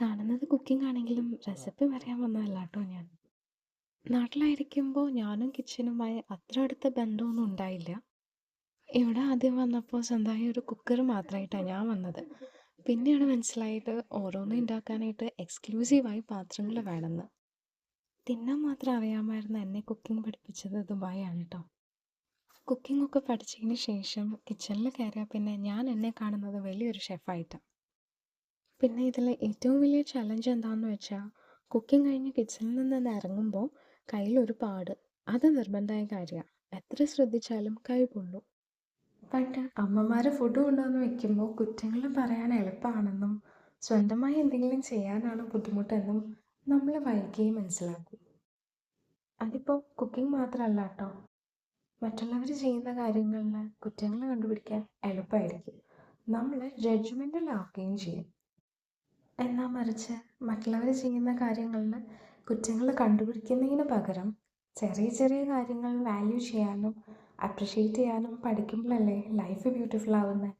കാണുന്നത് കുക്കിംഗ് ആണെങ്കിലും റെസിപ്പി പറയാൻ വന്നതല്ല കേട്ടോ ഞാൻ. നാട്ടിലായിരിക്കുമ്പോൾ ഞാനും കിച്ചനുമായി അത്ര അടുത്ത ബന്ധമൊന്നും ഉണ്ടായില്ല. ഇവിടെ ആദ്യം വന്നപ്പോൾ സ്വന്തമായി ഒരു കുക്കർ മാത്രമായിട്ടാണ് ഞാൻ വന്നത്. പിന്നെയാണ് മനസ്സിലായത് ഓരോന്നും ഉണ്ടാക്കാനായിട്ട് എക്സ്ക്ലൂസീവായി പാത്രങ്ങൾ വേണമെന്ന്. തിന്നാൻ മാത്രം അറിയാമായിരുന്ന എന്നെ കുക്കിംഗ് പഠിപ്പിച്ചത് ദുബായാണ് കേട്ടോ. കുക്കിംഗ് ഒക്കെ പഠിച്ചതിന് ശേഷം കിച്ചണിൽ കയറിയാൽ പിന്നെ ഞാൻ എന്നെ കാണുന്നത് വലിയൊരു ഷെഫായിട്ടാണ്. പിന്നെ ഇതിൽ ഏറ്റവും വലിയ ചലഞ്ച് എന്താണെന്ന് വെച്ചാൽ കുക്കിംഗ് കഴിഞ്ഞ് കിച്ചണിൽ നിന്ന് ഇറങ്ങുമ്പോൾ കയ്യിലൊരു പാട്. അത് നിർബന്ധമായ കാര്യമാണ്. എത്ര ശ്രദ്ധിച്ചാലും കൈ പൊള്ളും. പണ്ട് അമ്മമാർ ഫുഡ് കൊണ്ടുവന്ന് വെക്കുമ്പോൾ കുറ്റങ്ങൾ പറയാൻ എളുപ്പമാണെന്നും സ്വന്തമായി എന്തെങ്കിലും ചെയ്യാനാണ് ബുദ്ധിമുട്ടെന്നും നമ്മൾ വൈകിയേ മനസ്സിലാക്കും. അതിപ്പോൾ കുക്കിംഗ് മാത്രമല്ല കേട്ടോ. മറ്റുള്ളവർ ചെയ്യുന്ന കാര്യങ്ങളിൽ കുറ്റങ്ങൾ കണ്ടുപിടിക്കാൻ എളുപ്പമായിരിക്കും. നമ്മൾ ജഡ്ജ്മെൻ്റലാക്കുകയും ചെയ്യും. എന്നാൽ മറിച്ച് മറ്റുള്ളവർ ചെയ്യുന്ന കാര്യങ്ങളിൽ കുറ്റങ്ങൾ കണ്ടുപിടിക്കുന്നതിന് പകരം ചെറിയ ചെറിയ കാര്യങ്ങൾ വാല്യൂ ചെയ്യാനും അപ്രിഷ്യേറ്റ് ചെയ്യാനും പഠിക്കുമ്പോഴല്ലേ ലൈഫ് ബ്യൂട്ടിഫുൾ ആവുന്നത്.